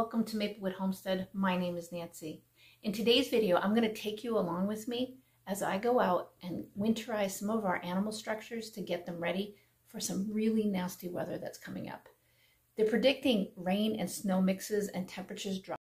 welcome to Maplewood Homestead. My name is Nancy. In today's video, I'm going to take you along with me as I go out and winterize some of our animal structures to get them ready for some really nasty weather that's coming up. They're predicting rain and snow mixes and temperatures drop.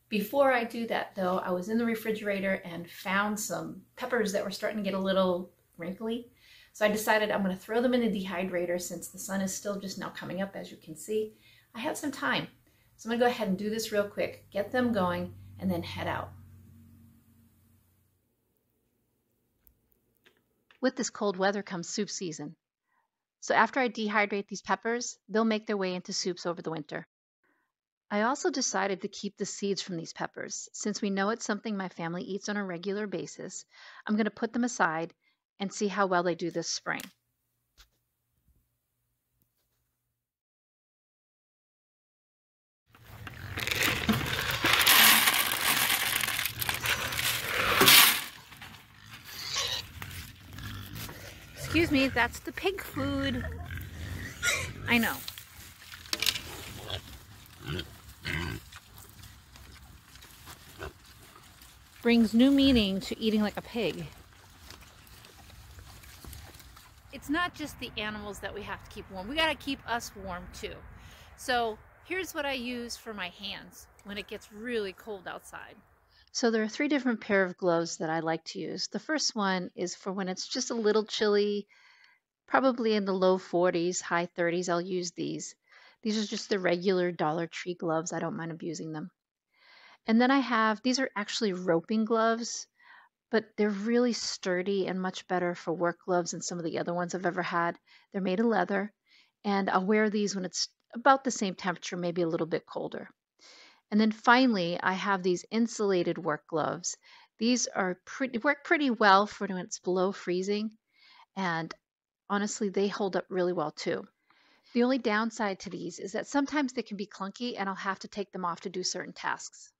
Before I do that though, I was in the refrigerator and found some peppers that were starting to get a little wrinkly. So I decided I'm going to throw them in the dehydrator since the sun is still just now coming up, as you can see. I have some time. So I'm going to go ahead and do this real quick, get them going, and then head out. With this cold weather comes soup season. So after I dehydrate these peppers, they'll make their way into soups over the winter. I also decided to keep the seeds from these peppers. Since we know it's something my family eats on a regular basis, I'm going to put them aside and see how well they do this spring. Excuse me, that's the pig food. I know. Brings new meaning to eating like a pig. It's not just the animals that we have to keep warm. We got to keep us warm too. So here's what I use for my hands when it gets really cold outside. So there are 3 different pair of gloves that I like to use. The first one is for when it's just a little chilly, probably in the low 40s, high 30s. I'll use these. These are just the regular Dollar Tree gloves. I don't mind abusing them. And then I have, these are actually roping gloves, but they're really sturdy and much better for work gloves than some of the other ones I've ever had. They're made of leather, and I'll wear these when it's about the same temperature, maybe a little bit colder. And then finally, I have these insulated work gloves. These are work pretty well for when it's below freezing, and honestly, they hold up really well too. The only downside to these is that sometimes they can be clunky and I'll have to take them off to do certain tasks.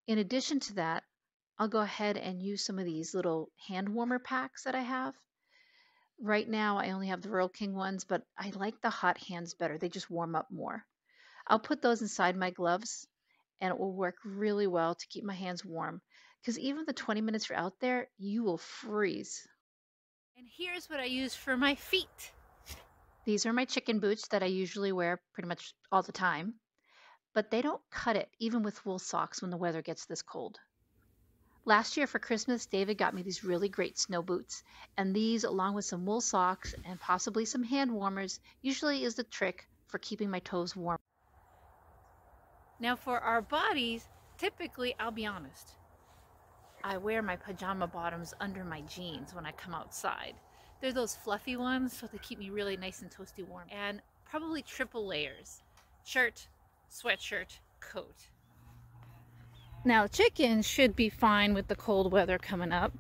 In addition to that, I'll go ahead and use some of these little hand warmer packs that I have. Right now, I only have the Rural King ones, but I like the hot hands better. They just warm up more. I'll put those inside my gloves, and it will work really well to keep my hands warm, because even the 20 minutes you're out there, you will freeze. And here's what I use for my feet. These are my chicken boots that I usually wear pretty much all the time, but they don't cut it, even with wool socks when the weather gets this cold. Last year for Christmas, David got me these really great snow boots, and these, along with some wool socks and possibly some hand warmers, usually is the trick for keeping my toes warm. Now for our bodies, typically, I'll be honest, I wear my pajama bottoms under my jeans when I come outside. They're those fluffy ones, so they keep me really nice and toasty warm. And probably triple layers: shirt, sweatshirt, coat. Now chickens should be fine with the cold weather coming up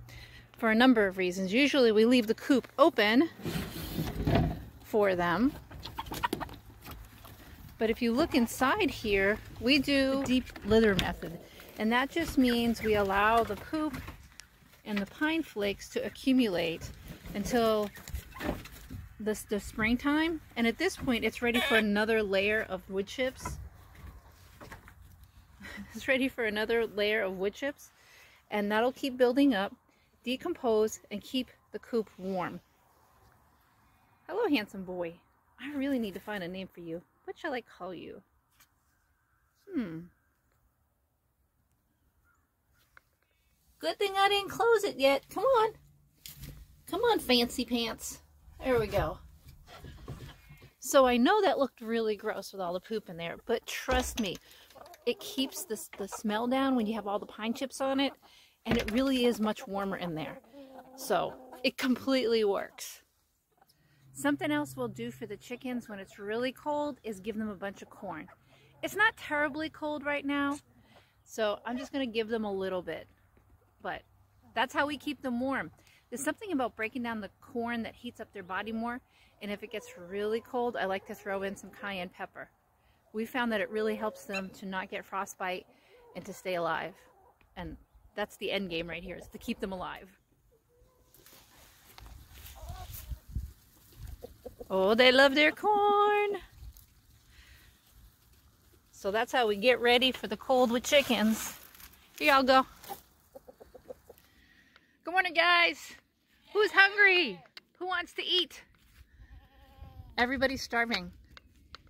for a number of reasons. Usually we leave the coop open for them. But if you look inside here, we do deep litter method. And that just means we allow the poop and the pine flakes to accumulate until the springtime. And at this point, it's ready for another layer of wood chips. It's ready for another layer of wood chips, and that'll keep building up, decompose, and keep the coop warm. Hello, handsome boy. I really need to find a name for you. What shall I call you? Good thing I didn't close it yet. Come on. Come on, fancy pants. There we go. So I know that looked really gross with all the poop in there, but trust me, it keeps the smell down when you have all the pine chips on it, and it really is much warmer in there. So it completely works. Something else we'll do for the chickens when it's really cold is give them a bunch of corn. It's not terribly cold right now, so I'm just going to give them a little bit. But that's how we keep them warm. There's something about breaking down the corn that heats up their body more, and if it gets really cold, I like to throw in some cayenne pepper. We found that it really helps them to not get frostbite and to stay alive. And that's the end game right here, is to keep them alive. Oh, they love their corn. So that's how we get ready for the cold with chickens. Here y'all go. Good morning, guys. Who's hungry? Who wants to eat? Everybody's starving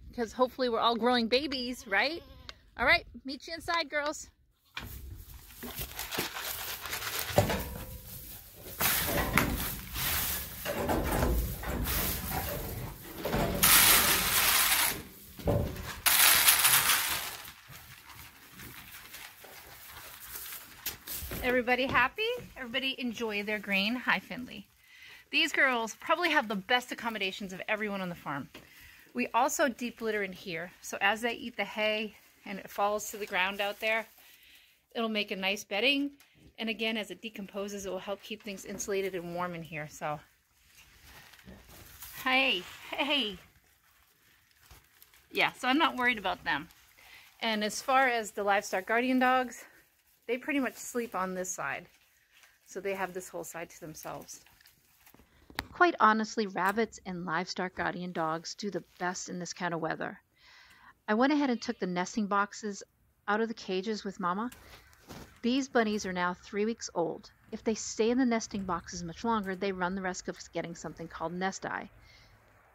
because hopefully we're all growing babies, right? All right, meet you inside, girls. Everybody happy? Everybody enjoy their grain? Hi, Finley. These girls probably have the best accommodations of everyone on the farm. We also deep litter in here, so as they eat the hay and it falls to the ground out there, it'll make a nice bedding. And again, as it decomposes, it will help keep things insulated and warm in here. So, hey. Yeah, so I'm not worried about them. And as far as the livestock guardian dogs, they pretty much sleep on this side. So they have this whole side to themselves. Quite honestly, rabbits and livestock guardian dogs do the best in this kind of weather. I went ahead and took the nesting boxes out of the cages with Mama. These bunnies are now 3 weeks old. If they stay in the nesting boxes much longer, they run the risk of getting something called nest eye.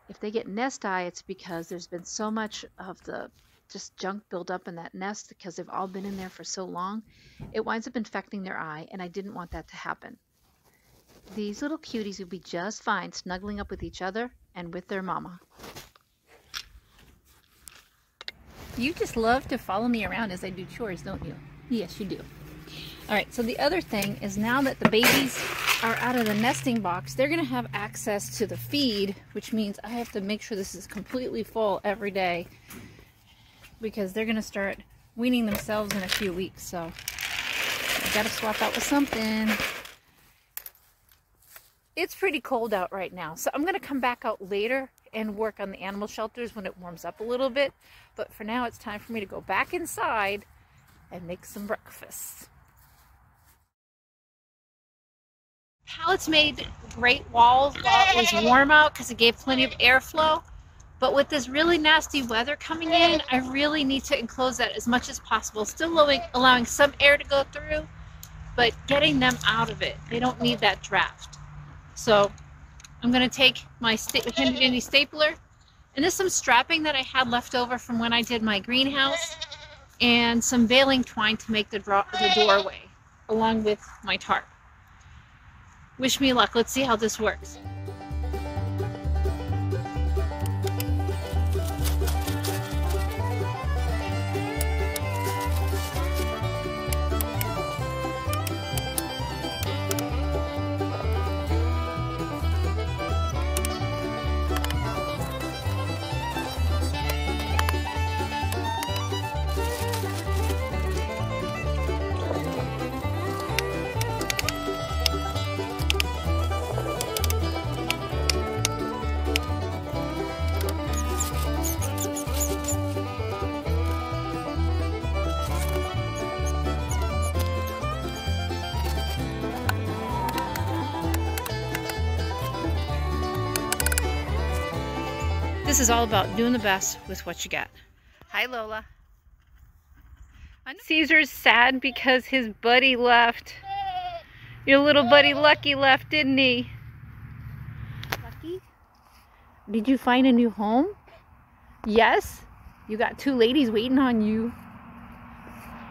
If they get nest eye, it's because there's been so much of the just junk built up in that nest because they've all been in there for so long. It winds up infecting their eye, and I didn't want that to happen. These little cuties will be just fine snuggling up with each other and with their mama. You just love to follow me around as I do chores, don't you? Yes, you do. All right, so the other thing is now that the babies are out of the nesting box, they're going to have access to the feed, which means I have to make sure this is completely full every day because they're going to start weaning themselves in a few weeks. So I got to swap out with something. It's pretty cold out right now, so I'm going to come back out later and work on the animal shelters when it warms up a little bit. But for now, it's time for me to go back inside and make some breakfast. Pallets made great walls while it was warm out because it gave plenty of airflow. But with this really nasty weather coming in, I really need to enclose that as much as possible. Still allowing some air to go through, but getting them out of it. They don't need that draft. So I'm going to take my handy dandy stapler, and there's some strapping that I had left over from when I did my greenhouse, and some baling twine to make the doorway, along with my tarp. Wish me luck. Let's see how this works. This is all about doing the best with what you got. Hi, Lola. Caesar's sad because his buddy left. Your little buddy Lucky left, didn't he? Lucky? Did you find a new home? Yes? You got two ladies waiting on you.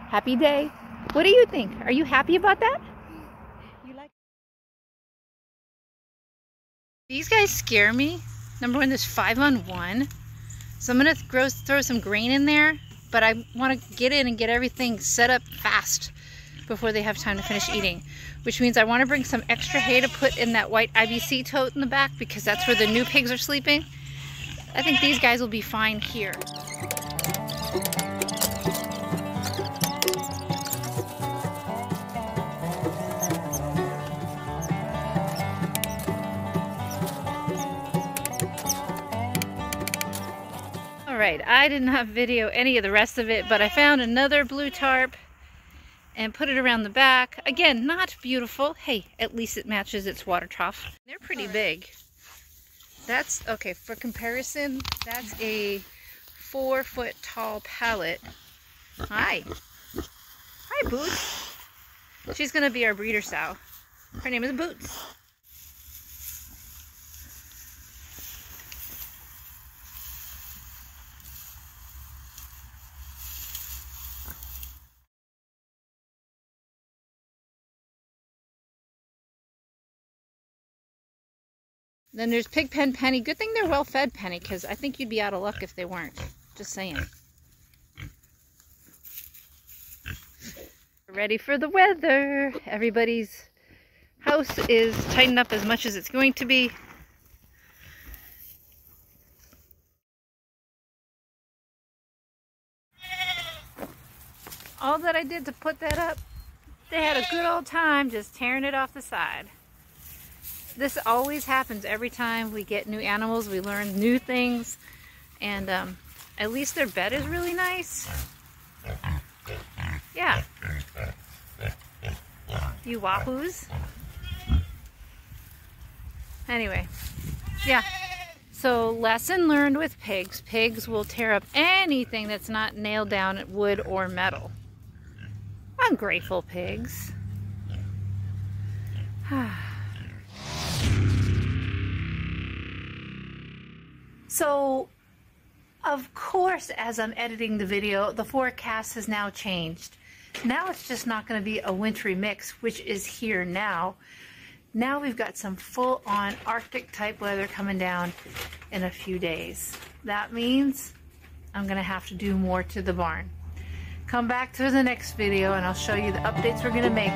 Happy day. What do you think? Are you happy about that? You like? These guys scare me. Number one, there's 5 on 1. So I'm going to throw some grain in there, but I want to get in and get everything set up fast before they have time to finish eating. Which means I want to bring some extra hay to put in that white IBC tote in the back because that's where the new pigs are sleeping. I think these guys will be fine here. Alright, I did not video any of the rest of it, but I found another blue tarp and put it around the back. Again, not beautiful. Hey, at least it matches its water trough. They're pretty big. That's, okay, for comparison, that's a 4-foot tall pallet Hi. Hi, Boots. She's going to be our breeder sow. Her name is Boots. Then there's Pigpen Penny. Good thing they're well fed, Penny, because I think you'd be out of luck if they weren't. Just saying. Ready for the weather. Everybody's house is tightened up as much as it's going to be. All that I did to put that up, they had a good old time just tearing it off the side. This always happens every time we get new animals. We learn new things, and at least their bed is really nice. Yeah. You wahoos. Anyway, yeah. So lesson learned with pigs. Pigs will tear up anything that's not nailed down at wood or metal. Ungrateful pigs. So, of course, as I'm editing the video, the forecast has now changed. Now it's just not going to be a wintry mix, which is here now. Now we've got some full-on Arctic type weather coming down in a few days. That means I'm going to have to do more to the barn. Come back to the next video and I'll show you the updates we're going to make